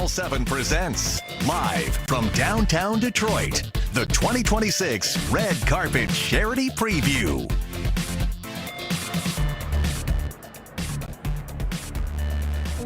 Channel 7 presents, live from downtown Detroit, the 2026 Red Carpet Charity Preview.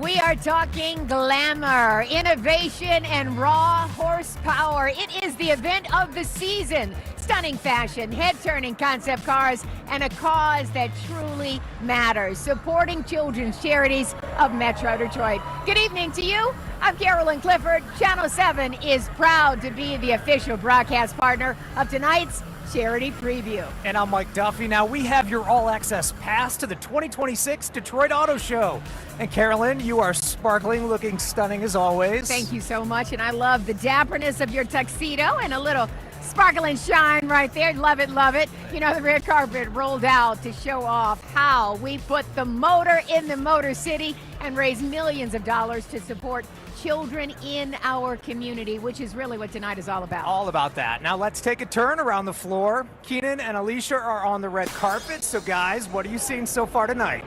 We are talking glamour, innovation, and raw horsepower. It is the event of the season. Stunning fashion, head-turning concept cars, and a cause that truly matters. Supporting children's charities of Metro Detroit. Good evening to you. I'm Carolyn Clifford. Channel 7 is proud to be the official broadcast partner of tonight's Charity Preview. And I'm Mike Duffy. Now we have your all-access pass to the 2026 Detroit Auto Show. And Carolyn, you are sparkling, looking stunning as always. Thank you so much, and I love the dapperness of your tuxedo and a little sparkle and shine right there. Love it, love it. You know, the red carpet rolled out to show off how we put the motor in the Motor City and raise millions of dollars to support children in our community, which is really what tonight is all about. All about that. Now let's take a turn around the floor. Keenan and Alicia are on the red carpet. So guys, what are you seeing so far tonight?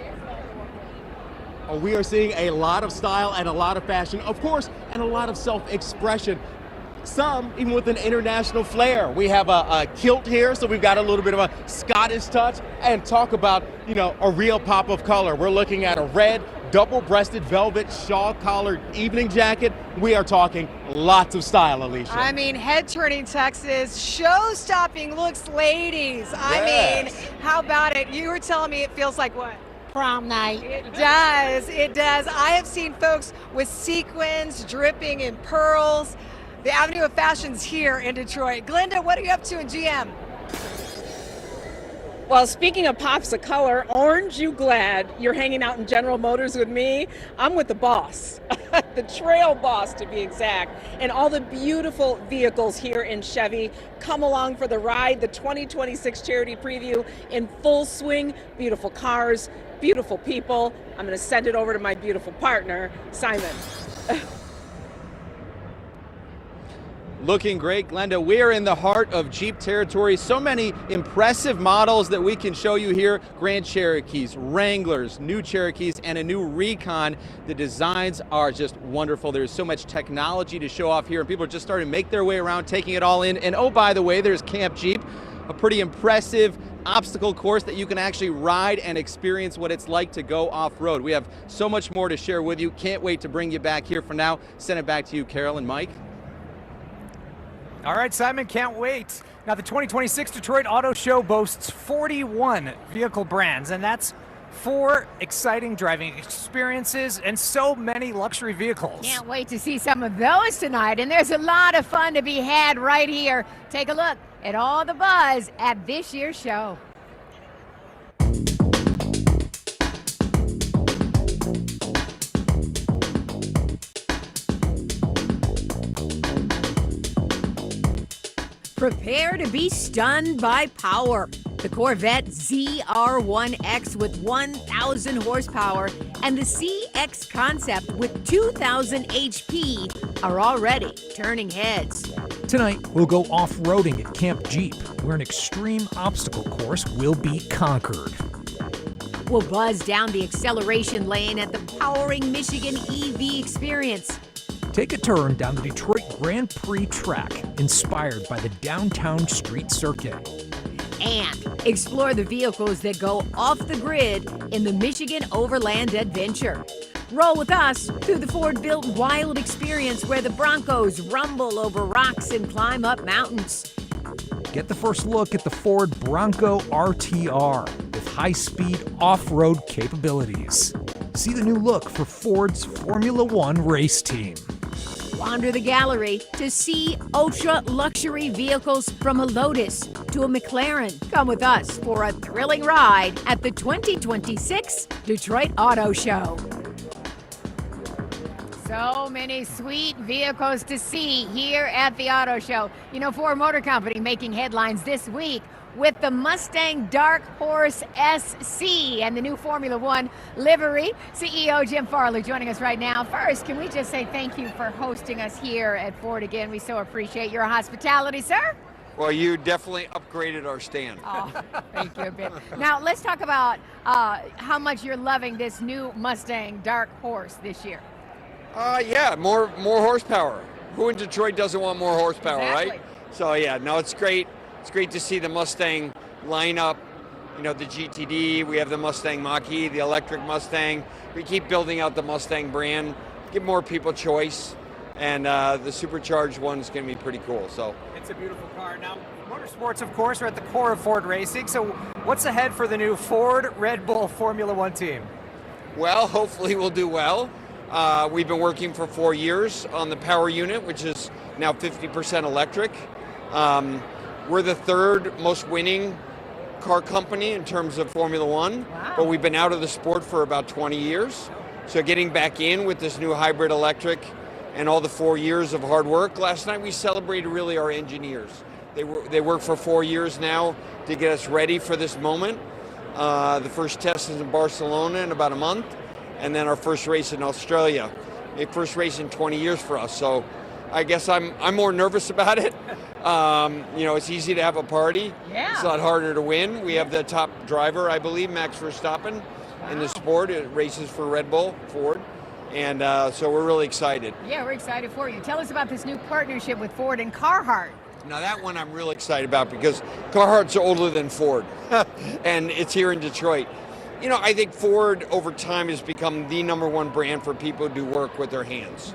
We are seeing a lot of style and a lot of fashion, of course, and a lot of self-expression. Some even with an international flair. We have a kilt here, so we've got a little bit of a Scottish touch, and talk about, you know, a real pop of color. We're looking at a red double-breasted velvet shawl-collared evening jacket. We are talking lots of style, Alicia. I mean, head-turning tuxes, show-stopping looks, ladies. I mean, how about it? You were telling me it feels like what? Prom night. It does, it does. I have seen folks with sequins dripping in pearls. The Avenue of Fashion's here in Detroit. Glenda, what are you up to in GM? Well, speaking of pops of color, aren't you glad you're hanging out in General Motors with me? I'm with the boss, the trail boss to be exact, and all the beautiful vehicles here in Chevy. Come along for the ride, the 2026 Charity Preview in full swing. Beautiful cars, beautiful people. I'm going to send it over to my beautiful partner, Simon. Looking great, Glenda. We're in the heart of Jeep territory. So many impressive models that we can show you here. Grand Cherokees, Wranglers, new Cherokees, and a new Recon. The designs are just wonderful. There's so much technology to show off here, and people are just starting to make their way around, taking it all in. And oh, by the way, there's Camp Jeep, a pretty impressive obstacle course that you can actually ride and experience what it's like to go off-road. We have so much more to share with you. Can't wait to bring you back here. For now, send it back to you, Carol and Mike. All right, Simon, can't wait. Now, the 2026 Detroit Auto Show boasts 41 vehicle brands, and that's 4 exciting driving experiences and so many luxury vehicles. Can't wait to see some of those tonight, and there's a lot of fun to be had right here. Take a look at all the buzz at this year's show. Prepare to be stunned by power. The Corvette ZR1X with 1,000 horsepower and the CX Concept with 2,000 HP are already turning heads. Tonight, we'll go off-roading at Camp Jeep, where an extreme obstacle course will be conquered. We'll buzz down the acceleration lane at the powering Michigan EV experience. Take a turn down the Detroit Grand Prix track, inspired by the downtown street circuit. And explore the vehicles that go off the grid in the Michigan Overland Adventure. Roll with us through the Ford-built Wild experience where the Broncos rumble over rocks and climb up mountains. Get the first look at the Ford Bronco RTR with high-speed off-road capabilities. See the new look for Ford's Formula One race team. Wander the gallery to see ultra-luxury vehicles from a Lotus to a McLaren. Come with us for a thrilling ride at the 2026 Detroit Auto Show. So many sweet vehicles to see here at the Auto Show. You know, Ford Motor Company making headlines this week with the Mustang Dark Horse SC and the new Formula One livery. CEO Jim Farley joining us right now. First, can we just say thank you for hosting us here at Ford again? We so appreciate your hospitality, sir. Well, you definitely upgraded our stand. Oh, thank you a bit. Now, let's talk about how much you're loving this new Mustang Dark Horse this year. Yeah, more horsepower. Who in Detroit doesn't want more horsepower, Exactly. right? So yeah, no, it's great. It's great to see the Mustang line up. You know, the GTD, we have the Mustang Mach-E, the electric Mustang. We keep building out the Mustang brand, give more people choice, and the supercharged one's going to be pretty cool. So It's a beautiful car. Now, motorsports, of course, are at the core of Ford racing. So what's ahead for the new Ford Red Bull Formula One team? well, hopefully we'll do well. We've been working for 4 years on the power unit, which is now 50% electric. We're the third most winning car company in terms of Formula One, but we've been out of the sport for about 20 years. So getting back in with this new hybrid electric and all the 4 years of hard work. Last night we celebrated really our engineers. They work for 4 years now to get us ready for this moment. The first test is in Barcelona in about a month, and then our first race in Australia. A first race in 20 years for us. So I guess I'm more nervous about it. You know, it's easy to have a party. Yeah. It's a lot harder to win. We have the top driver, I believe, Max Verstappen, in the sport. It races for Red Bull, Ford. And so we're really excited. Yeah, we're excited for you. Tell us about this new partnership with Ford and Carhartt. Now that one I'm really excited about because Carhartt's older than Ford, and it's here in Detroit. You know, I think Ford over time has become the #1 brand for people who do work with their hands.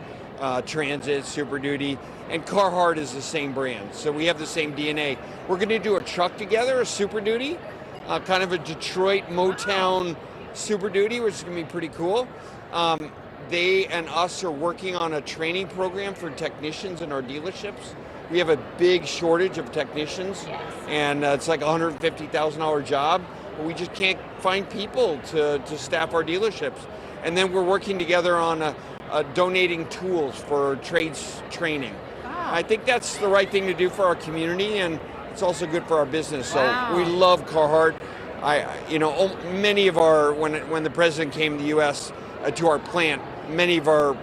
Transit, Super Duty, and Carhartt is the same brand. So we have the same DNA. We're going to do a truck together, a Super Duty, kind of a Detroit Motown Super Duty, which is going to be pretty cool. They and us are working on a training program for technicians in our dealerships. We have a big shortage of technicians, and it's like a $150,000 job, but we just can't find people to staff our dealerships. And then we're working together on donating tools for trades training. I think that's the right thing to do for our community, and it's also good for our business. So we love Carhartt. You know, many of our when the president came to the U.S. To our plant, many of our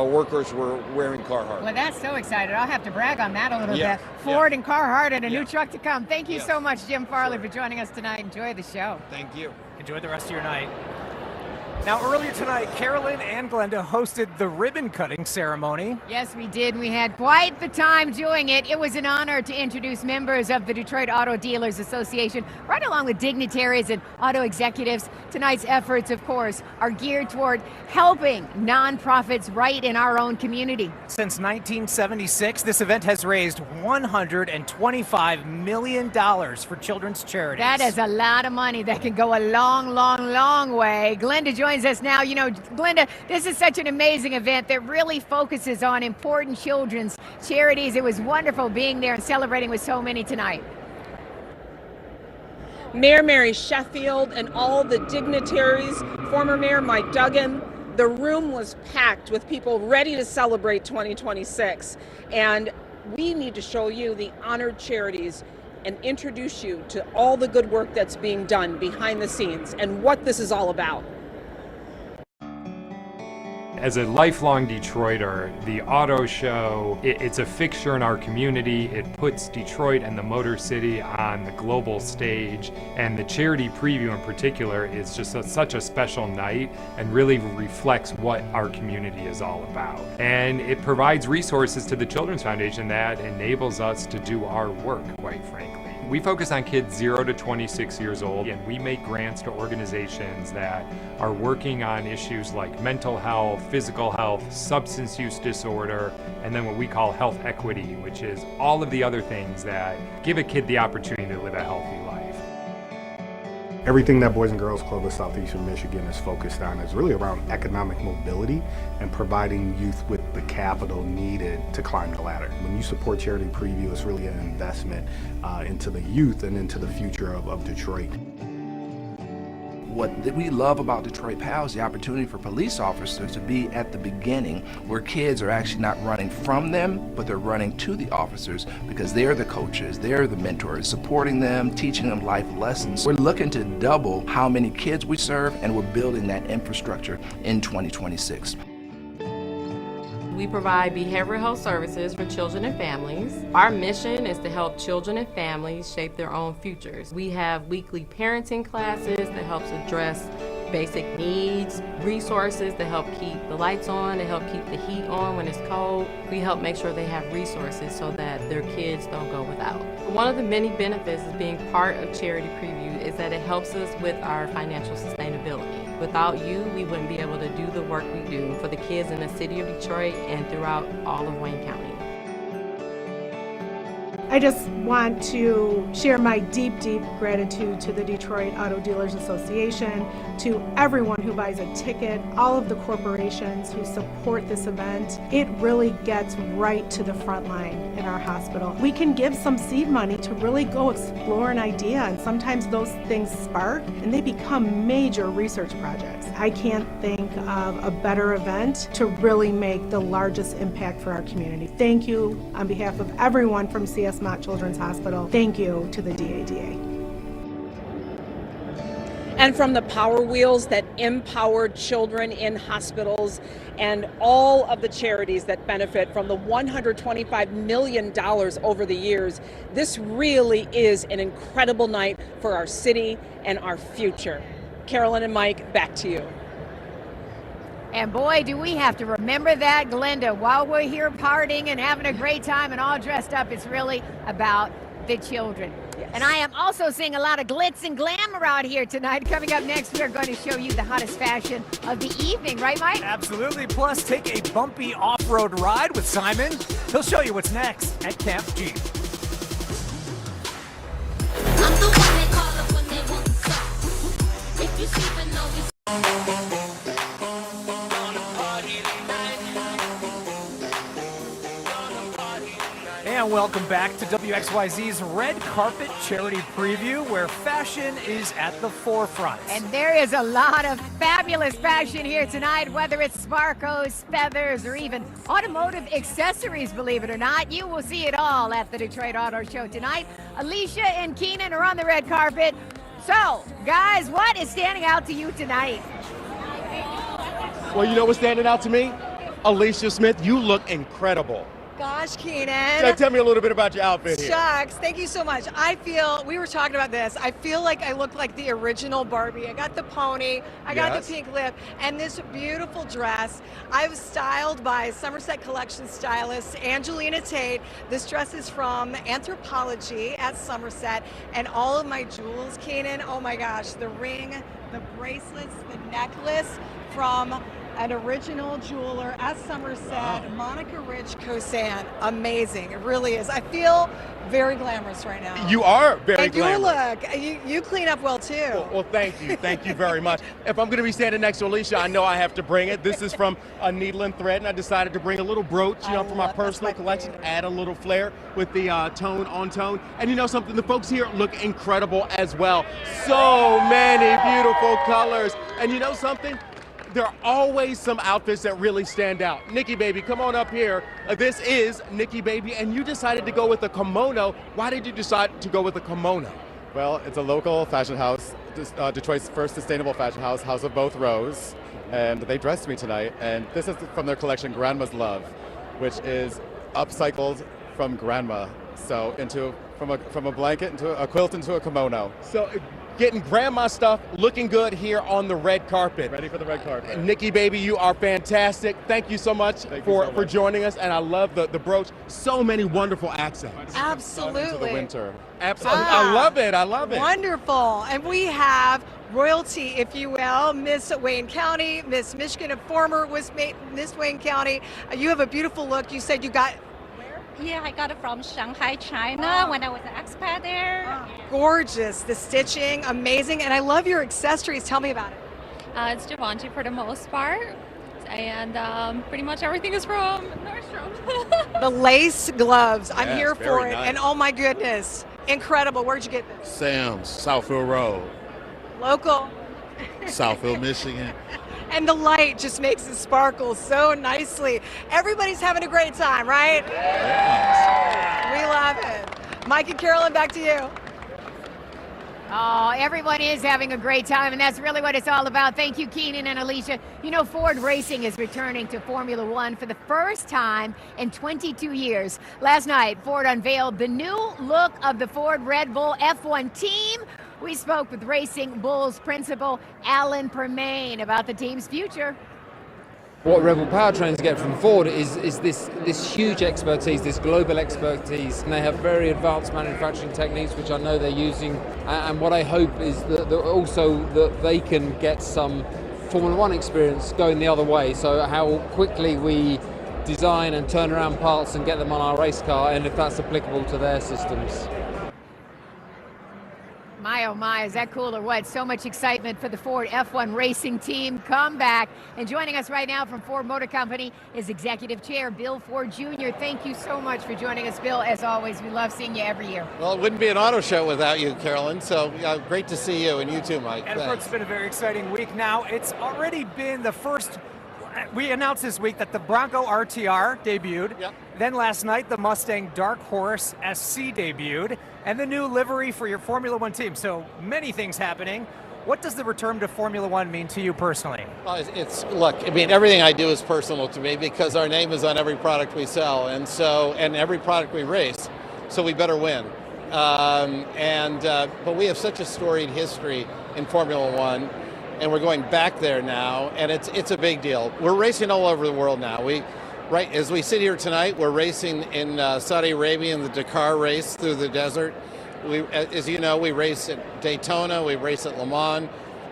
workers were wearing Carhartt. Well, that's so excited. I'll have to brag on that a little Yeah. bit. Ford and Carhartt and a new truck to come. Thank you Yes. so much, Jim Farley, for joining us tonight. Enjoy the show. Thank you. Enjoy the rest of your night. Now, earlier tonight, Carolyn and Glenda hosted the ribbon cutting ceremony. Yes, we did. We had quite the time doing it. It was an honor to introduce members of the Detroit Auto Dealers Association, right along with dignitaries and auto executives. Tonight's efforts, of course, are geared toward helping nonprofits right in our own community. Since 1976, this event has raised $125 million for children's charities. That is a lot of money that can go a long, long, long way. Glenda joins us now. You know, Glenda, this is such an amazing event that really focuses on important children's charities. It was wonderful being there and celebrating with so many tonight. Mayor Mary Sheffield and all the dignitaries, former Mayor Mike Duggan, the room was packed with people ready to celebrate 2026. And we need to show you the honored charities and introduce you to all the good work that's being done behind the scenes and what this is all about. As a lifelong Detroiter, the auto show, it's a fixture in our community. It puts Detroit and the Motor City on the global stage, and the charity preview in particular is just such a special night and really reflects what our community is all about. And it provides resources to the Children's Foundation that enables us to do our work, quite frankly. We focus on kids 0 to 26 years old, and we make grants to organizations that are working on issues like mental health, physical health, substance use disorder, and then what we call health equity, which is all of the other things that give a kid the opportunity to live a healthy life. Everything that Boys and Girls Club of Southeastern Michigan is focused on is really around economic mobility and providing youth with the capital needed to climb the ladder. When you support Charity Preview, it's really an investment into the youth and into the future of Detroit. What we love about Detroit PAL is the opportunity for police officers to be at the beginning where kids are actually not running from them, but they're running to the officers because they're the coaches, they're the mentors, supporting them, teaching them life lessons. We're looking to double how many kids we serve, and we're building that infrastructure in 2026. We provide behavioral health services for children and families. Our mission is to help children and families shape their own futures. We have weekly parenting classes that helps address basic needs, resources to help keep the lights on, to help keep the heat on when it's cold. We help make sure they have resources so that their kids don't go without. One of the many benefits of being part of Charity Preview is that it helps us with our financial sustainability. Without you, we wouldn't be able to do the work we do for the kids in the city of Detroit and throughout all of Wayne County. I just want to share my deep, deep gratitude to the Detroit Auto Dealers Association, to everyone who buys a ticket, all of the corporations who support this event. It really gets right to the front line in our hospital. We can give some seed money to really go explore an idea, and sometimes those things spark and they become major research projects. I can't think of a better event to really make the largest impact for our community. Thank you on behalf of everyone from CS Mott Children's Hospital. Thank you to the DADA. And from the Power Wheels that empower children in hospitals and all of the charities that benefit from the $125 million over the years, this really is an incredible night for our city and our future. Carolyn and Mike, back to you. And boy, do we have to remember that, Glenda, while we're here partying and having a great time and all dressed up, it's really about the children. Yes. And I am also seeing a lot of glitz and glamour out here tonight. Coming up next, we're going to show you the hottest fashion of the evening, right, Mike? Absolutely. Plus, take a bumpy off-road ride with Simon. He'll show you what's next at Camp Jeep. I'm the one they call up when they want to stop. If you see the noise. And welcome back to WXYZ's Red Carpet Charity Preview, where fashion is at the forefront. And there is a lot of fabulous fashion here tonight, whether it's sparkles, feathers, or even automotive accessories, believe it or not. You will see it all at the Detroit Auto Show tonight. Alicia and Keenan are on the red carpet. So, guys, what is standing out to you tonight? Well, you know what's standing out to me? Alicia Smith, you look incredible. Gosh, Keenan. Tell me a little bit about your outfit here. Shucks, thank you so much. I feel, we were talking about this, I feel like I look like the original Barbie. I got the pony, I got the pink lip, and this beautiful dress. I was styled by Somerset Collection stylist Angelina Tate. This dress is from Anthropology at Somerset, and all of my jewels, Keenan, oh my gosh, the ring, the bracelets, the necklace from an original jeweler at Somerset, Monica Rich Kosan. Amazing, it really is. I feel very glamorous right now. You are very and glamorous. And you clean up well too. Well, thank you very much. If I'm going to be standing next to Alicia, I know I have to bring it. This is from a needle and thread, and I decided to bring a little brooch, for my personal collection, add a little flair with the tone on tone. And you know something, the folks here look incredible as well. So many beautiful colors. And you know something? There are always some outfits that really stand out. Nikki Baby, come on up here. This is Nikki Baby, and you decided to go with a kimono. Why did you decide to go with a kimono? Well, it's a local fashion house, Detroit's first sustainable fashion house, House of Both Rows, and they dressed me tonight. And this is from their collection, Grandma's Love, which is upcycled from grandma, so from a blanket into a quilt into a kimono. So getting grandma stuff, looking good here on the red carpet. Ready for the red carpet. Nikki Baby, you are fantastic. Thank you so much for joining us, and I love the brooch. So many wonderful accents. Absolutely. Into the winter. Absolutely. I love it. I love it. Wonderful. And we have royalty, if you will, Miss Wayne County, Miss Michigan, a former Miss Wayne County. You have a beautiful look. You said you got... Yeah, I got it from Shanghai, China when I was an expat there. Gorgeous. The stitching, amazing. And I love your accessories. Tell me about it. It's Givenchy for the most part. And pretty much everything is from Nordstrom. The lace gloves. I'm Yes, here for very it. nice. And oh my goodness. Incredible. Where'd you get this? Sam's, Southfield Road, Local. Southfield, Michigan. And the light just makes it sparkle so nicely. Everybody's having a great time, right? We love it. Mike and Carolyn, back to you. Oh, everyone is having a great time, and that's really what it's all about. Thank you, Keenan and Alicia. You know, Ford Racing is returning to Formula One for the first time in 22 years. Last night, Ford unveiled the new look of the Ford Red Bull F1 team, We spoke with Racing Bulls principal Alan Permain about the team's future. What Rebel Powertrains get from Ford is this huge expertise, this global expertise, and they have very advanced manufacturing techniques, which I know they're using. And what I hope is that also that they can get some Formula One experience going the other way. So how quickly we design and turn around parts and get them on our race car, and if that's applicable to their systems. My, oh my, is that cool or what? So much excitement for the Ford F1 racing team comeback. And joining us right now from Ford Motor Company is Executive Chair Bill Ford Jr. Thank you so much for joining us, Bill. As always, we love seeing you every year. Well, it wouldn't be an auto show without you, Carolyn. So great to see you, and you too, Mike. And of course, it's been a very exciting week now. It's already been the first. We announced this week that the Bronco RTR debuted. Yep. Then last night, the Mustang Dark Horse SC debuted, and the new livery for your Formula One team. So many things happening. What does the return to Formula One mean to you personally? Look, I mean, everything I do is personal to me because our name is on every product we sell, and every product we race. So we better win. But we have such a storied history in Formula One. And we're going back there now, and it's a big deal. We're racing all over the world now. As we sit here tonight, we're racing in Saudi Arabia in the Dakar race through the desert. As you know, we race at Daytona, we race at Le Mans,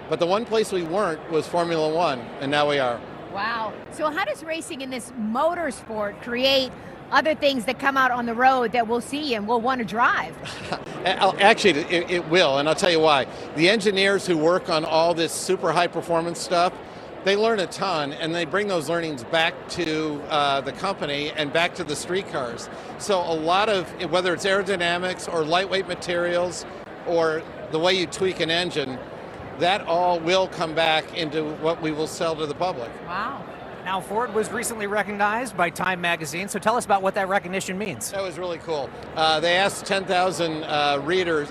but the one place we weren't was Formula One, and now we are. Wow. So how does racing in this motorsport create other things that come out on the road that we'll see and we'll want to drive? Actually, it will, and I'll tell you why. The engineers who work on all this super high performance stuff, they learn a ton, and they bring those learnings back to the company and back to the street cars. So a lot of, whether it's aerodynamics or lightweight materials or the way you tweak an engine, that all will come back into what we will sell to the public. Wow. Now, Ford was recently recognized by Time Magazine, so tell us about what that recognition means. That was really cool. They asked 10,000 readers,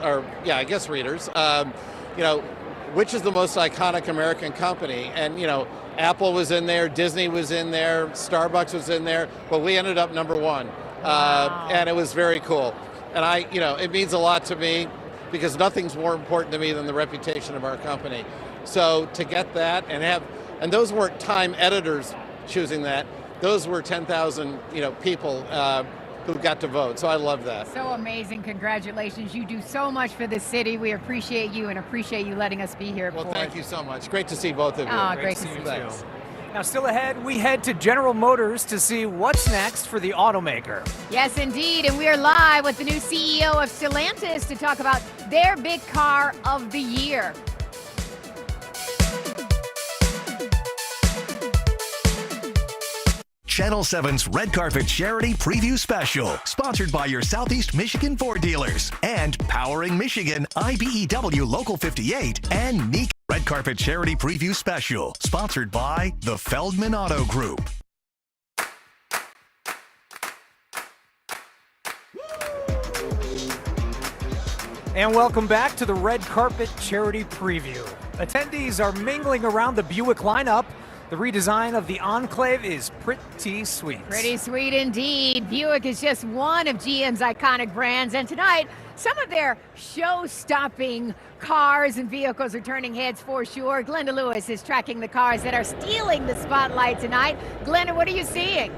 which is the most iconic American company? And, Apple was in there, Disney was in there, Starbucks was in there, but we ended up number one. Wow. And it was very cool. And it means a lot to me because nothing's more important to me than the reputation of our company. So to get that and those weren't Time editors choosing that. Those were 10,000, people who got to vote. So I love that. So amazing. Congratulations. You do so much for the city. We appreciate you and appreciate you letting us be here. Well, thank you so much. Great to see both of you. Oh, great to see you too. Now, still ahead, we head to General Motors to see what's next for the automaker. Yes, indeed. And we are live with the new CEO of Stellantis to talk about their big car of the year. Channel 7's Red Carpet Charity Preview Special, sponsored by your Southeast Michigan Ford dealers and Powering Michigan, IBEW Local 58, and Neek. Red Carpet Charity Preview Special, sponsored by the Feldman Auto Group. And welcome back to the Red Carpet Charity Preview. Attendees are mingling around the Buick lineup. The redesign of the Enclave is pretty sweet. Pretty sweet indeed. Buick is just one of GM's iconic brands, and tonight, some of their show-stopping cars and vehicles are turning heads for sure. Glenda Lewis is tracking the cars that are stealing the spotlight tonight. Glenda, what are you seeing?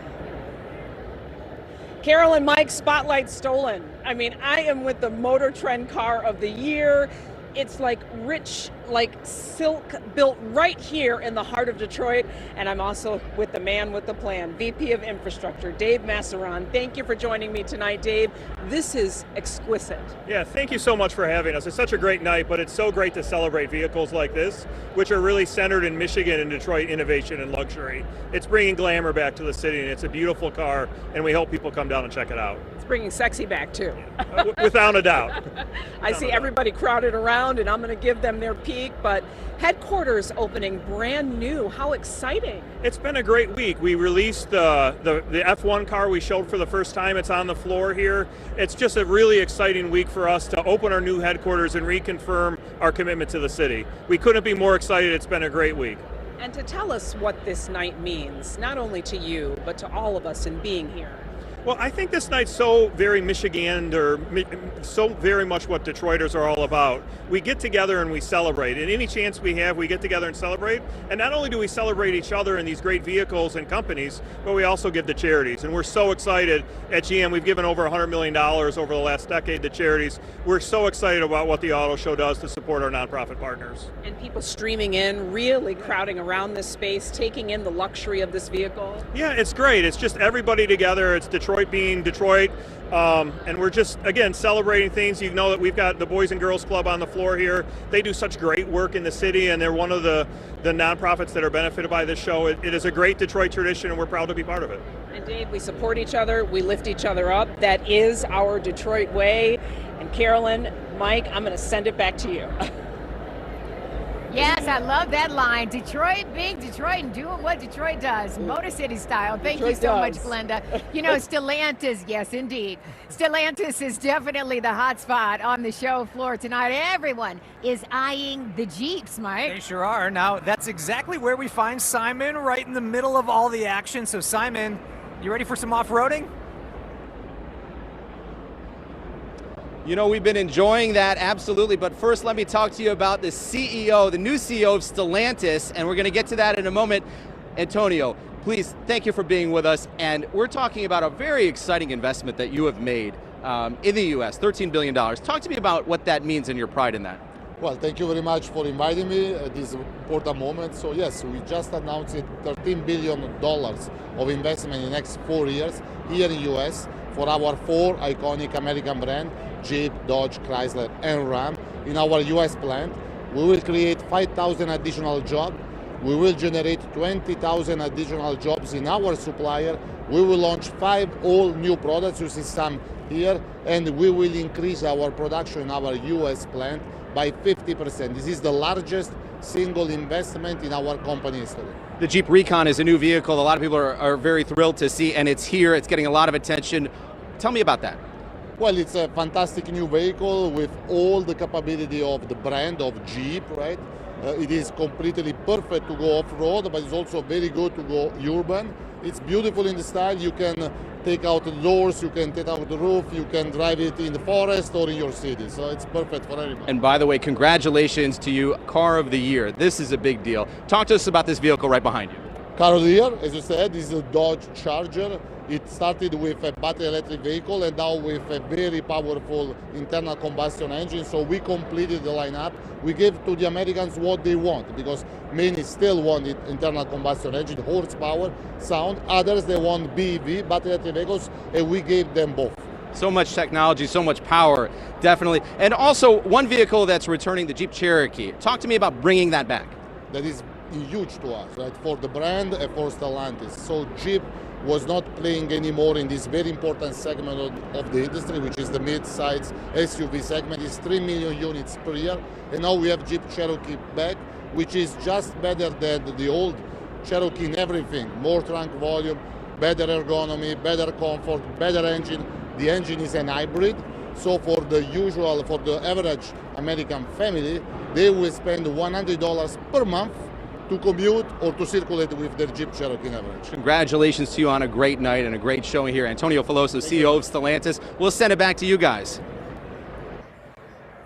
Carol and Mike, spotlight stolen. I mean, I am with the Motor Trend Car of the Year. It's like rich, like silk, built right here in the heart of Detroit. And I'm also with the man with the plan, VP of Infrastructure, Dave Masseron. Thank you for joining me tonight, Dave. This is exquisite. Yeah, thank you so much for having us. It's such a great night, but it's so great to celebrate vehicles like this, which are really centered in Michigan and Detroit innovation and luxury. It's bringing glamour back to the city, and it's a beautiful car, and we hope people come down and check it out. It's bringing sexy back, too. Without a doubt. I see everybody crowded around, and I'm going to give them their peek, but headquarters opening brand new. How exciting. It's been a great week. We released the F1 car we showed for the first time. It's on the floor here. It's just a really exciting week for us to open our new headquarters and reconfirm our commitment to the city. We couldn't be more excited. It's been a great week. And to tell us what this night means, not only to you, but to all of us in being here. Well, I think this night's so very Michigan, or so very much what Detroiters are all about. We get together and we celebrate. And any chance we have, we get together and celebrate. And not only do we celebrate each other in these great vehicles and companies, but we also give to charities. And we're so excited at GM. We've given over $100 million over the last decade to charities. We're so excited about what the auto show does to support our nonprofit partners. And people streaming in, really crowding around this space, taking in the luxury of this vehicle. Yeah, it's great. It's just everybody together. It's Detroit being Detroit. And we're just, again, celebrating things. You know that we've got the Boys and Girls Club on the floor here. They do such great work in the city, and they're one of the nonprofits that are benefited by this show. It is a great Detroit tradition, and we're proud to be part of it. And Dave, we support each other. We lift each other up. That is our Detroit way. And Carolyn, Mike, I'm going to send it back to you. Yes, I love that line. Detroit being Detroit and doing what Detroit does, Motor City style. Thank you so much, Glenda. You know, Stellantis, yes, indeed. Stellantis is definitely the hot spot on the show floor tonight. Everyone is eyeing the Jeeps, Mike. They sure are. Now, that's exactly where we find Simon, right in the middle of all the action. So, Simon, you ready for some off-roading? You know, we've been enjoying that, absolutely. But first, let me talk to you about the CEO, the new CEO of Stellantis, and we're going to get to that in a moment. Antonio, please, thank you for being with us. And we're talking about a very exciting investment that you have made in the U.S., $13 billion. Talk to me about what that means and your pride in that. Well, thank you very much for inviting me at this important moment. So yes, we just announced $13 billion of investment in the next 4 years here in the U.S. for our 4 iconic American brands, Jeep, Dodge, Chrysler, and Ram, in our U.S. plant. We will create 5,000 additional jobs. We will generate 20,000 additional jobs in our supplier. We will launch 5 all new products, you see some here, and we will increase our production in our U.S. plant by 50%. This is the largest single investment in our company history. The Jeep Recon is a new vehicle a lot of people are very thrilled to see, and it's here. It's getting a lot of attention. Tell me about that. Well, it's a fantastic new vehicle with all the capability of the brand of Jeep, right? It is completely perfect to go off-road, but it's also very good to go urban. It's beautiful in the style. You can take out the doors, you can take out the roof, you can drive it in the forest or in your city. So it's perfect for everyone. And by the way, congratulations to you, Car of the Year. This is a big deal. Talk to us about this vehicle right behind you. Car of the Year, as you said, is a Dodge Charger. It started with a battery electric vehicle and now with a very powerful internal combustion engine. So we completed the lineup. We gave to the Americans what they want, because many still want the internal combustion engine, horsepower, sound. Others, they want BEV, battery electric vehicles, and we gave them both. So much technology, so much power, definitely. And also, one vehicle that's returning, the Jeep Cherokee. Talk to me about bringing that back. That is huge to us, right, for the brand and for Stellantis. So Jeep was not playing anymore in this very important segment of the industry, which is the mid-size SUV segment. It's 3 million units per year. And now we have Jeep Cherokee back, which is just better than the old Cherokee in everything. More trunk volume, better ergonomy, better comfort, better engine. The engine is an hybrid. So for the average American family, they will spend $100 per month to commute or to circulate with their Jeep Cherokee in average. Congratulations to you on a great night and a great showing here. Antonio Filoso, CEO of Stellantis. We'll send it back to you guys.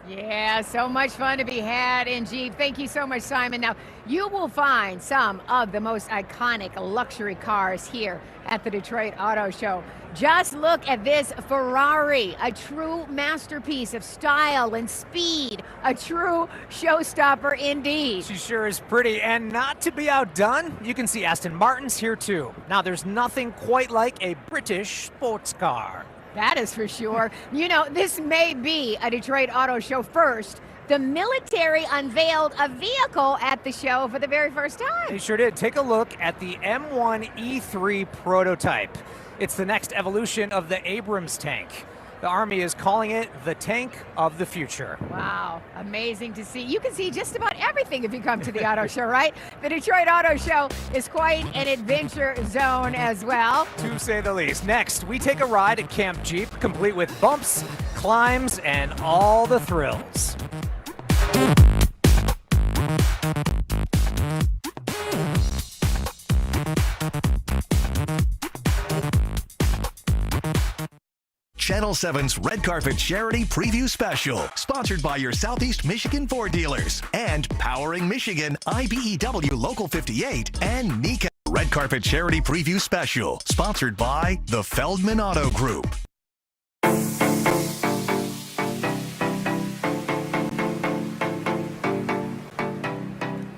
Yeah, so much fun to be had in Jeep. Thank you so much, Simon. Now, you will find some of the most iconic luxury cars here at the Detroit Auto Show. Just look at this Ferrari, a true masterpiece of style and speed, a true showstopper indeed. She sure is pretty, and not to be outdone, you can see Aston Martins here too. Now, there's nothing quite like a British sports car. That is for sure. You know, this may be a Detroit Auto Show first. The military unveiled a vehicle at the show for the very first time. They sure did. Take a look at the M1E3 prototype. It's the next evolution of the Abrams tank. The Army is calling it the tank of the future. Wow, amazing to see. You can see just about everything if you come to the auto show, right? The Detroit Auto Show is quite an adventure zone as well, to say the least. Next, we take a ride at Camp Jeep, complete with bumps, climbs, and all the thrills. Channel 7's Red Carpet Charity Preview Special, sponsored by your Southeast Michigan Ford dealers and Powering Michigan, IBEW Local 58, and NECA. Red Carpet Charity Preview Special, sponsored by the Feldman Auto Group.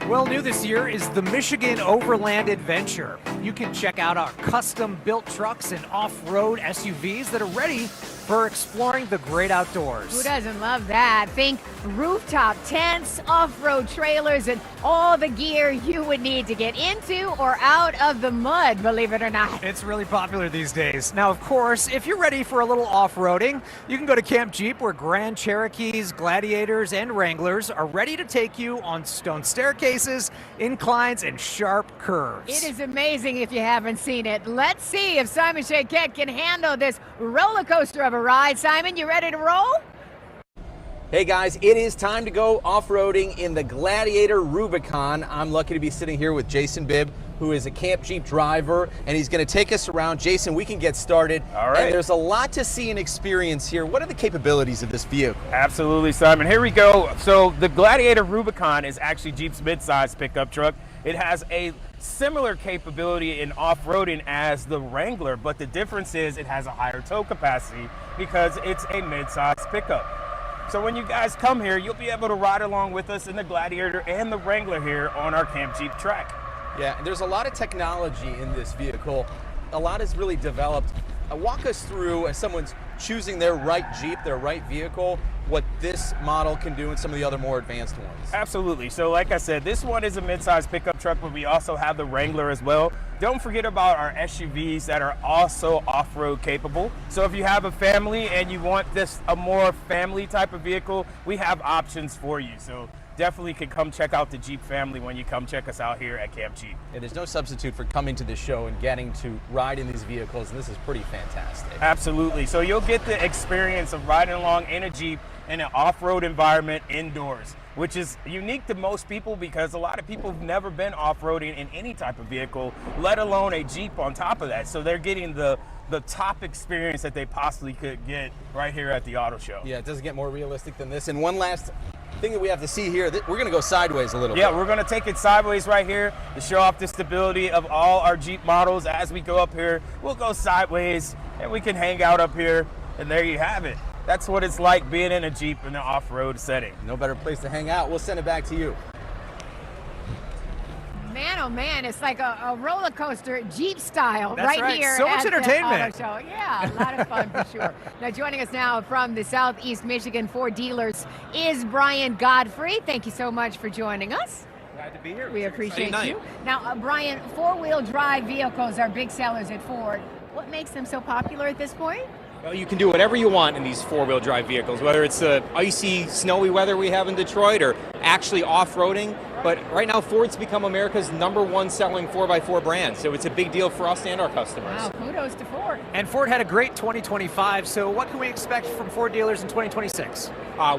Well, new this year is the Michigan Overland Adventure. You can check out our custom-built trucks and off-road SUVs that are ready for exploring the great outdoors. Who doesn't love that? Think rooftop tents, off-road trailers, and all the gear you would need to get into or out of the mud, believe it or not. It's really popular these days. Now, of course, if you're ready for a little off-roading, you can go to Camp Jeep, where Grand Cherokees, Gladiators, and Wranglers are ready to take you on stone staircases, inclines, and sharp curves. It is amazing if you haven't seen it. Let's see if Simon Shaquette can handle this roller coaster of a ride. Simon, you ready to roll? Hey guys, it is time to go off-roading in the Gladiator Rubicon. I'm lucky to be sitting here with Jason Bibb, who is a Camp Jeep driver, and he's going to take us around. Jason, we can get started. All right. And there's a lot to see and experience here. What are the capabilities of this vehicle? Absolutely, Simon. Here we go. So the Gladiator Rubicon is actually Jeep's midsize pickup truck. It has a similar capability in off-roading as the Wrangler, but the difference is it has a higher tow capacity because it's a midsize pickup. So when you guys come here, you'll be able to ride along with us in the Gladiator and the Wrangler here on our Camp Jeep track. Yeah, and there's a lot of technology in this vehicle. A lot is really developed. Walk us through, as someone's choosing their right Jeep, their right vehicle, what this model can do and some of the other more advanced ones. Absolutely. So like I said, this one is a midsize pickup truck, but we also have the Wrangler as well. Don't forget about our SUVs that are also off-road capable. So if you have a family and you want this a more family type of vehicle, we have options for you. So definitely can come check out the Jeep family when you come check us out here at Camp Jeep. And there's no substitute for coming to this show and getting to ride in these vehicles, and this is pretty fantastic. Absolutely. So you'll get the experience of riding along in a Jeep in an off-road environment indoors, which is unique to most people because a lot of people have never been off-roading in any type of vehicle, let alone a Jeep on top of that. So they're getting the top experience that they possibly could get right here at the auto show. Yeah, it doesn't get more realistic than this. And one last thing that we have to see here, we're going to go sideways a little bit. Yeah, we're going to take it sideways right here to show off the stability of all our Jeep models. As we go up here, we'll go sideways and we can hang out up here, and there you have it. That's what it's like being in a Jeep in an off-road setting. No better place to hang out. We'll send it back to you. Man, oh man, it's like a roller coaster Jeep style. That's right. Here So much at entertainment. the auto show. Yeah, a lot of fun for sure. Now joining us now from the Southeast Michigan Ford dealers is Brian Godfrey. Thank you so much for joining us. Glad to be here. We appreciate Exciting you. night. Now, Brian, four-wheel drive vehicles are big sellers at Ford. What makes them so popular at this point? Well, you can do whatever you want in these four-wheel drive vehicles, whether it's the icy, snowy weather we have in Detroit or actually off-roading. But right now, Ford's become America's #1 selling 4x4 brand, so it's a big deal for us and our customers. Wow, kudos to Ford. And Ford had a great 2025, so what can we expect from Ford dealers in 2026?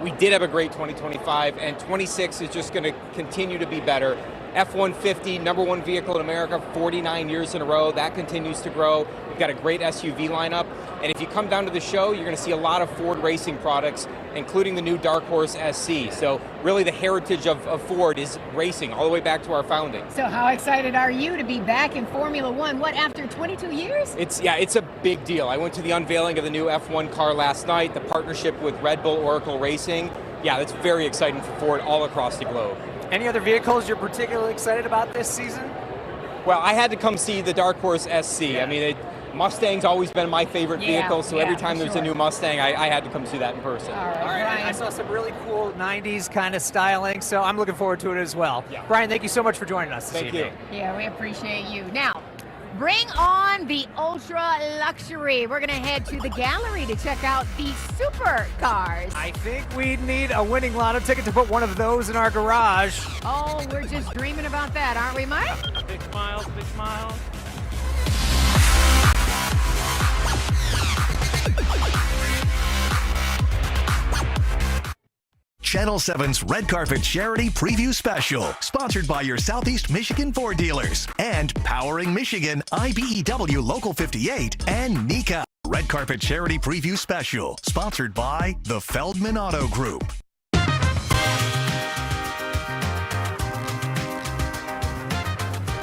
We did have a great 2025, and 26 is just going to continue to be better. F-150, #1 vehicle in America, 49 years in a row. That continues to grow. We've got a great SUV lineup. And if you come down to the show, you're going to see a lot of Ford racing products, including the new Dark Horse SC. So really the heritage of Ford is racing all the way back to our founding. So how excited are you to be back in Formula One? What, after 22 years? It's a big deal. I went to the unveiling of the new F1 car last night, the partnership with Red Bull Oracle Racing. Yeah, that's very exciting for Ford all across the globe. Any other vehicles you're particularly excited about this season? Well, I had to come see the Dark Horse SC. Yeah. I mean, Mustang's always been my favorite vehicle, so every time there's a new Mustang, I had to come see that in person. All right, I saw some really cool 90s kind of styling, so I'm looking forward to it as well. Yeah. Brian, thank you so much for joining us this evening. Yeah, we appreciate you. Now, bring on the ultra luxury. We're going to head to the gallery to check out the supercars. I think we need a winning lotto ticket to put one of those in our garage. Oh, we're just dreaming about that, aren't we, Mike? Big smiles, big smiles. Channel 7's Red Carpet Charity Preview Special, sponsored by your Southeast Michigan Ford dealers and Powering Michigan, IBEW Local 58, and NECA. Red Carpet Charity Preview Special, sponsored by the Feldman Auto Group.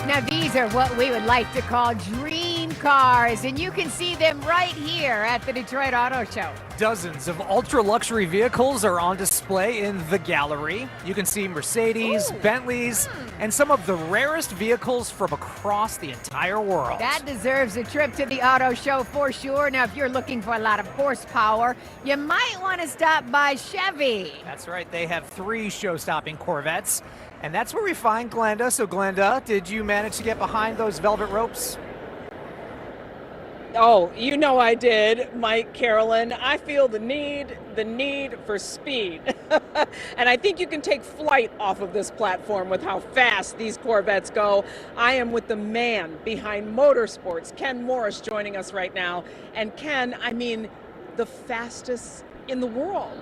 Now, these are what we would like to call dream cars, and you can see them right here at the Detroit Auto Show. Dozens of ultra-luxury vehicles are on display in the gallery. You can see Mercedes, Bentleys, and some of the rarest vehicles from across the entire world. That deserves a trip to the auto show for sure. Now, if you're looking for a lot of horsepower, you might want to stop by Chevy. That's right. They have 3 show-stopping Corvettes, and that's where we find Glenda. So, Glenda, did you manage to get behind those velvet ropes? Oh, you know I did, Mike, Carolyn. I feel the need for speed. And I think you can take flight off of this platform with how fast these Corvettes go. I am with the man behind motorsports, Ken Morris, joining us right now. And Ken, I mean, the fastest in the world.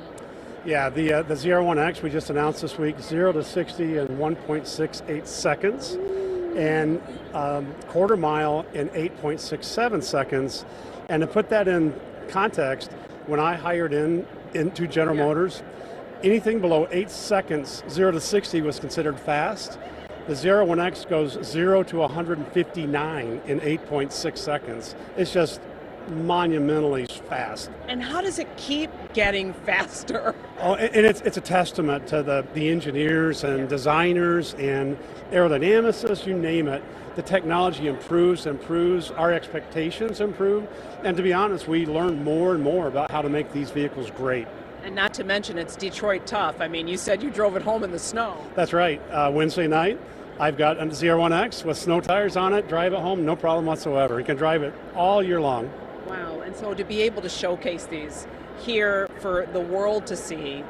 Yeah, the ZR1X we just announced this week, 0 to 60 in 1.68 seconds. And quarter mile in 8.67 seconds. And to put that in context, when I hired into General Motors, anything below 8 seconds, 0 to 60 was considered fast. The ZR1X goes 0 to 159 in 8.6 seconds. It's just monumentally fast. And how does it keep getting faster? Oh, and it's a testament to the engineers and designers and aerodynamicists, you name it. The technology improves, our expectations improve, and to be honest, we learn more and more about how to make these vehicles great. And not to mention, it's Detroit tough. I mean, you said you drove it home in the snow. That's right. Wednesday night, I've got a ZR1X with snow tires on it, drive it home, no problem whatsoever. You can drive it all year long. Wow, and so to be able to showcase these here for the world to see,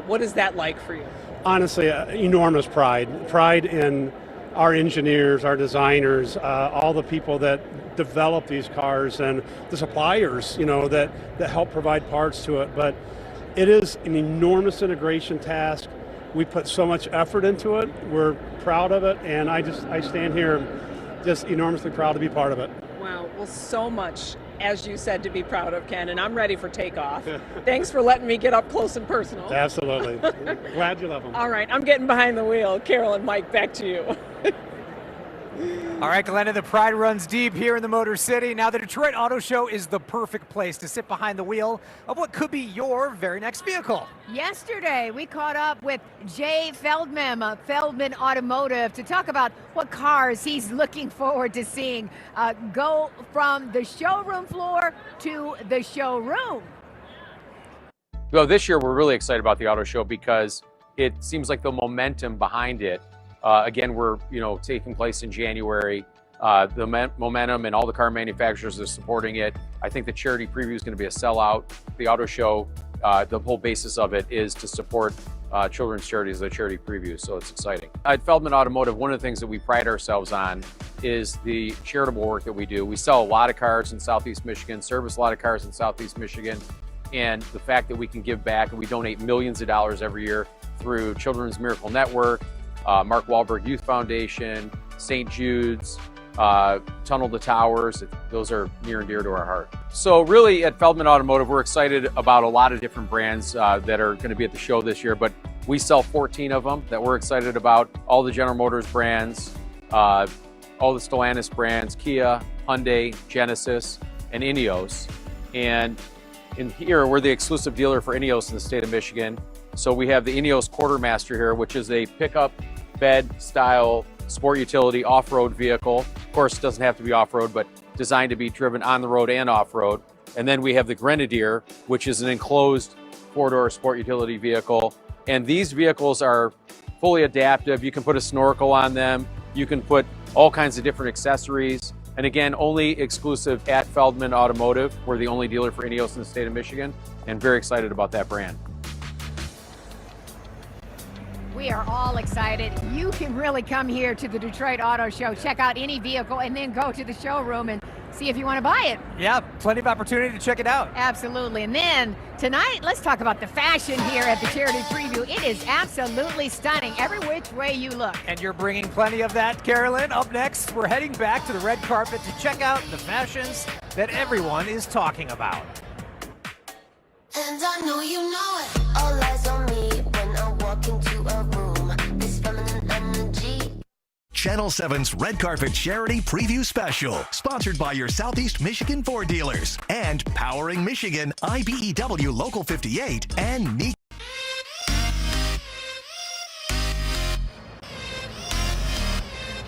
what is that like for you? Honestly, enormous pride. Pride in our engineers, our designers, all the people that develop these cars and the suppliers, that help provide parts to it. But it is an enormous integration task. We put so much effort into it. We're proud of it, and I stand here just enormously proud to be part of it. Wow, well, so much, as you said, to be proud of, Ken, and I'm ready for takeoff. Thanks for letting me get up close and personal. Absolutely. Glad you love them. All right, I'm getting behind the wheel. Carol and Mike, back to you. All right, Glenda, the pride runs deep here in the Motor City. Now, the Detroit Auto Show is the perfect place to sit behind the wheel of what could be your very next vehicle. Yesterday, we caught up with Jay Feldman of Feldman Automotive to talk about what cars he's looking forward to seeing go from the showroom floor to the showroom. Well, this year we're really excited about the auto show because it seems like the momentum behind it. Again, we're taking place in January. The momentum and all the car manufacturers are supporting it. I think the charity preview is going to be a sellout. The auto show, the whole basis of it is to support children's charities, the charity preview, so it's exciting. At Feldman Automotive, one of the things that we pride ourselves on is the charitable work that we do. We sell a lot of cars in Southeast Michigan, service a lot of cars in Southeast Michigan, and the fact that we can give back and we donate millions of dollars every year through Children's Miracle Network, Mark Wahlberg Youth Foundation, St. Jude's, Tunnel to Towers. Those are near and dear to our heart. So really at Feldman Automotive, we're excited about a lot of different brands that are going to be at the show this year, but we sell 14 of them that we're excited about. All the General Motors brands, all the Stellantis brands, Kia, Hyundai, Genesis, and Ineos. And in here, we're the exclusive dealer for Ineos in the state of Michigan. So we have the Ineos Quartermaster here, which is a pickup bed style sport utility off-road vehicle. Of course, it doesn't have to be off-road, but designed to be driven on the road and off-road. And then we have the Grenadier, which is an enclosed four-door sport utility vehicle. And these vehicles are fully adaptive. You can put a snorkel on them. You can put all kinds of different accessories. And again, only exclusive at Feldman Automotive. We're the only dealer for Ineos in the state of Michigan, and very excited about that brand. We are all excited. You can really come here to the Detroit Auto Show, check out any vehicle, and then go to the showroom and see if you want to buy it. Yeah, plenty of opportunity to check it out. Absolutely. And then tonight, let's talk about the fashion here at the charity preview. It is absolutely stunning every which way you look. And you're bringing plenty of that, Carolyn. Up next, we're heading back to the red carpet to check out the fashions that everyone is talking about. And I know you know it. All eyes on me when I walk into a room. This feminine energy. Channel 7's Red Carpet Charity Preview Special, sponsored by your Southeast Michigan Ford dealers and Powering Michigan, IBEW Local 58, and Neat.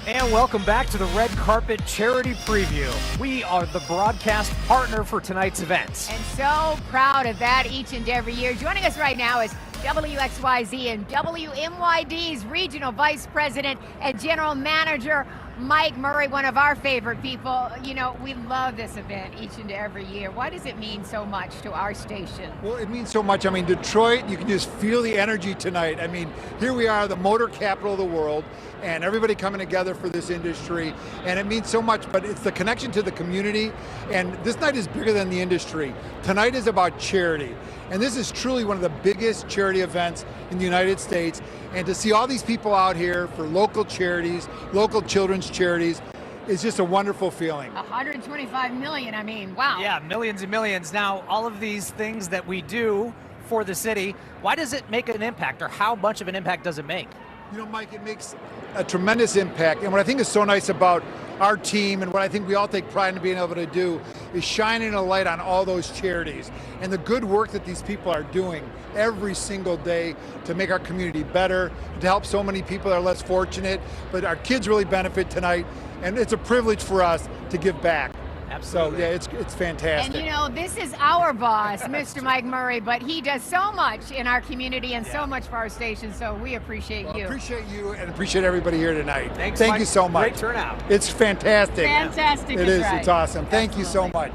And welcome back to the Red Carpet Charity Preview. We are the broadcast partner for tonight's event. And so proud of that each and every year. Joining us right now is WXYZ and WMYD's Regional Vice President and General Manager, Mike Murray, one of our favorite people. You know, we love this event each and every year. Why does it mean so much to our station? Well, it means so much. I mean, Detroit, you can just feel the energy tonight. I mean, here we are, the motor capital of the world, and everybody coming together for this industry, and it means so much, but it's the connection to the community, and this night is bigger than the industry. Tonight is about charity, and this is truly one of the biggest charity events in the United States, and to see all these people out here for local charities, local children's charities, is just a wonderful feeling. 125 million, I mean, wow. Yeah, millions and millions. Now, all of these things that we do for the city, why does it make an impact, or how much of an impact does it make? You know, Mike, it makes a tremendous impact, and what I think is so nice about our team and what I think we all take pride in being able to do is shining a light on all those charities and the good work that these people are doing every single day to make our community better, to help so many people that are less fortunate, but our kids really benefit tonight, and it's a privilege for us to give back. Absolutely. So, yeah, it's fantastic. And you know, this is our boss, Mr. Mike Murray, but he does so much in our community and so much for our station, so we appreciate you. Appreciate you and appreciate everybody here tonight. Thanks, Thank Mike. you so much. Great turnout. It's fantastic. Fantastic. It is. Right. It's awesome. Thank you so much.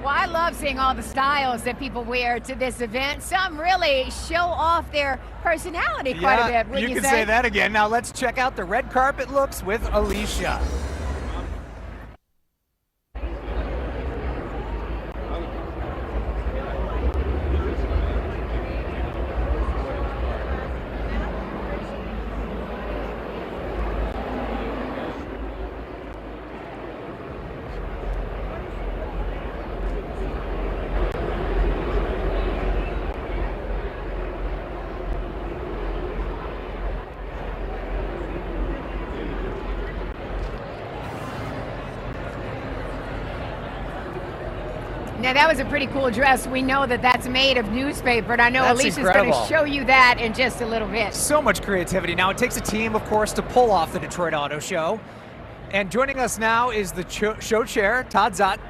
Well, I love seeing all the styles that people wear to this event. Some really show off their personality quite a bit, wouldn't you you can say that again. Now let's check out the red carpet looks with Alicia. Now that was a pretty cool dress. We know that that's made of newspaper, and I know That's Alicia's incredible. going to show you that in just a little bit. So much creativity. Now it takes a team, of course, to pull off the Detroit Auto Show. And joining us now is the show chair, Todd Zott.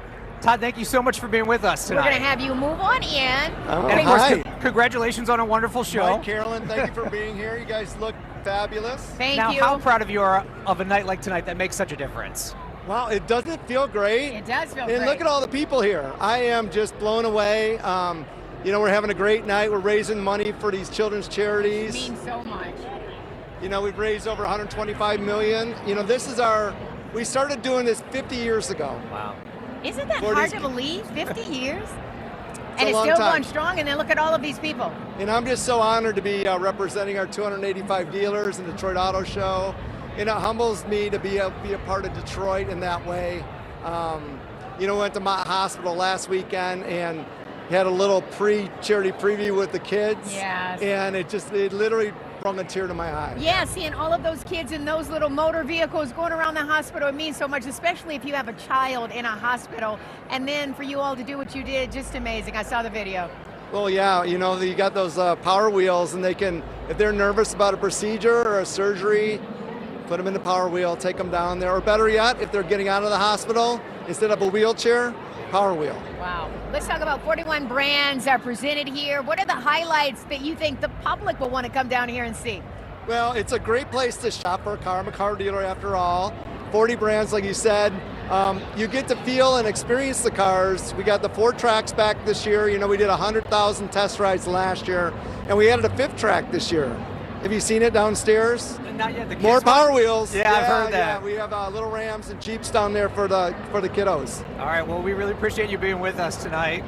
Todd, thank you so much for being with us tonight. We're going to have you move on in. And of course, congratulations on a wonderful show. Mike, Carolyn, thank you for being here. You guys look fabulous. Thank now, you. how proud of you are of a night like tonight that makes such a difference? Wow, it doesn't feel great. It does feel and great. look at all the people here. I am just blown away. You know, we're having a great night. We're raising money for these children's charities. It means so much. You know, we've raised over 125 million. You know, we started doing this 50 years ago. Wow. Isn't that 40s. hard to believe? 50 years? a And it's long still time. going strong, and then look at all of these people. And I'm just so honored to be representing our 285 dealers in the Detroit Auto Show. And it humbles me to be a part of Detroit in that way. You know, we went to Mott Hospital last weekend and had a little charity preview with the kids. Yes. And it literally brought a tear to my eye. Yeah, seeing all of those kids in those little motor vehicles going around the hospital, it means so much, especially if you have a child in a hospital. And then for you all to do what you did, just amazing. I saw the video. Well, yeah, you know, you got those power wheels, and they can, if they're nervous about a procedure or a surgery, put them in the power wheel, take them down there. Or better yet, if they're getting out of the hospital, instead of a wheelchair, power wheel. Wow. Let's talk about 41 brands are presented here. What are the highlights that you think the public will want to come down here and see? Well, it's a great place to shop for a car. I'm a car dealer after all. 40 brands, like you said. You get to feel and experience the cars. We got the 4 tracks back this year. You know, we did 100,000 test rides last year, and we added a 5th track this year. Have you seen it downstairs? Not yet. The kids More power one? wheels. Yeah, I've heard that. Yeah, we have little Rams and Jeeps down there for the kiddos. All right, well, we really appreciate you being with us tonight.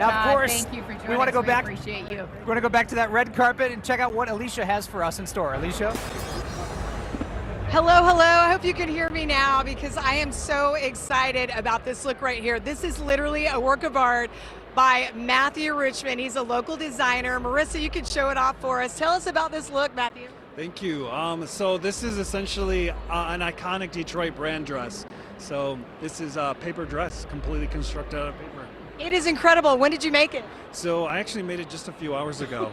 Now, Todd, of course, thank you for joining we want to go us. back. We appreciate you. We want to go back to that red carpet and check out what Alicia has for us in store. Alicia? Hello, hello. I hope you can hear me now because I am so excited about this look right here. This is literally a work of art by Matthew Richmond. He's a local designer. Marissa, you can show it off for us. Tell us about this look, Matthew. Thank you. So this is essentially an iconic Detroit brand dress. So this is a paper dress, completely constructed out of paper. It is incredible. When did you make it? So I actually made it just a few hours ago.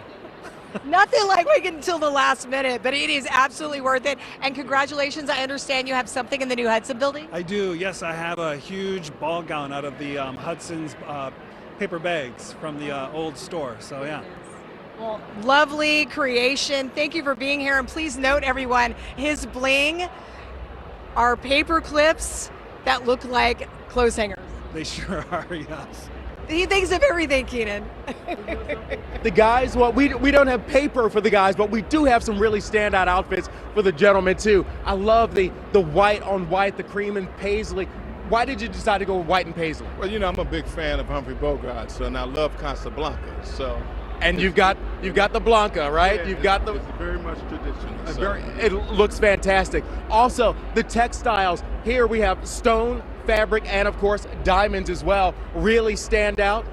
Nothing like waiting until the last minute, but it is absolutely worth it. And congratulations, I understand you have something in the new Hudson building? I do, yes. I have a huge ball gown out of the Hudson's paper bags from the old store, so yeah. Well, lovely creation. Thank you for being here. And please note, everyone, his bling are paper clips that look like clothes hangers. They sure are, yes. He thinks of everything, Keenan. The guys, well, we don't have paper for the guys, but we do have some really standout outfits for the gentlemen too. I love the white on white, the cream and paisley. Why did you decide to go with white and paisley? Well, you know, I'm a big fan of Humphrey Bogart, so and I love Casablanca. So, and you've got the Blanca, right? Yeah, you've got the. It's very much traditional. So. It looks fantastic. Also, the textiles here we have stone, fabric, and of course diamonds as well. Really stand out.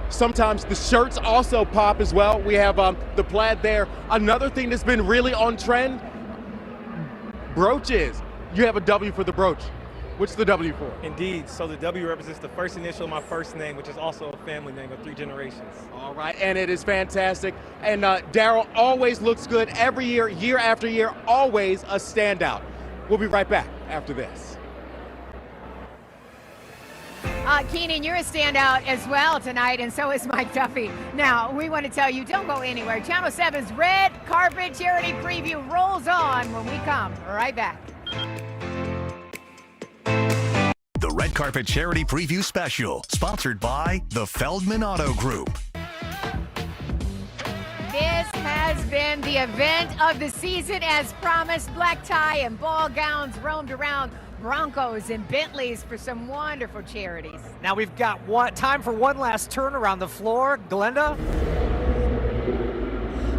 Sometimes the shirts also pop as well. We have the plaid there. Another thing that's been really on trend, brooches. You have a W for the brooch. What's the W for? Indeed. So the W represents the first initial of my first name, which is also a family name of 3 generations. All right, and it is fantastic. And Daryl always looks good every year, year after year, always a standout. We'll be right back after this. Keenan, you're a standout as well tonight, and so is Mike Duffy. Now, we want to tell you, don't go anywhere. Channel 7's Red Carpet Charity Preview rolls on when we come right back. The Red Carpet Charity Preview Special, sponsored by the Feldman Auto Group. This has been the event of the season as promised. Black tie and ball gowns roamed around Broncos and Bentleys for some wonderful charities. Now we've got time for one last turn around the floor. Glenda?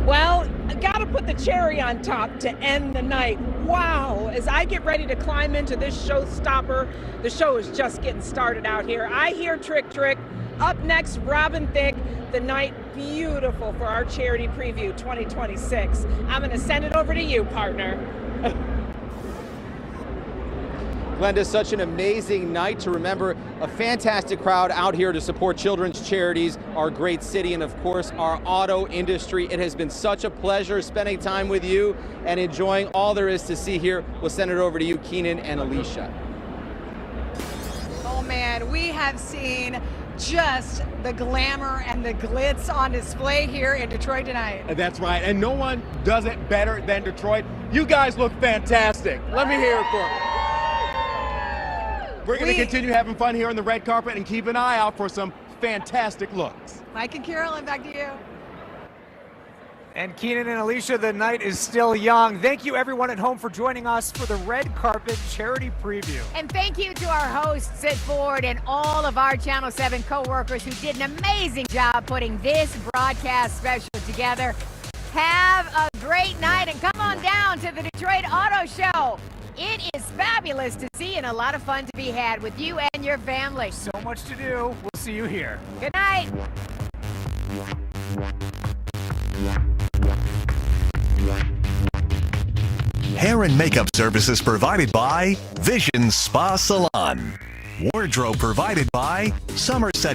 Well, I gotta put the cherry on top to end the night. Wow, as I get ready to climb into this showstopper, the show is just getting started out here. I hear Trick Trick. Up next, Robin Thicke. The night beautiful for our charity preview 2026. I'm gonna send it over to you, partner. Glenda, such an amazing night to remember. A fantastic crowd out here to support children's charities, our great city, and of course our auto industry. It has been such a pleasure spending time with you and enjoying all there is to see here. We'll send it over to you, Keenan and Alicia. Oh man, we have seen just the glamour and the glitz on display here in Detroit tonight. That's right, and no one does it better than Detroit. You guys look fantastic. Let me hear it for you. We're going to continue having fun here on the red carpet and keep an eye out for some fantastic looks. Mike and Carolyn, back to you. And Keenan and Alicia, the night is still young. Thank you everyone at home for joining us for the Red Carpet Charity Preview. And thank you to our hosts at Ford and all of our Channel 7 co-workers who did an amazing job putting this broadcast special together. Have a great night and come on down to the Detroit Auto Show. It is fabulous to see and a lot of fun to be had with you and your family. So much to do. We'll see you here. Good night. Hair and makeup services provided by Vision Spa Salon. Wardrobe provided by Somerset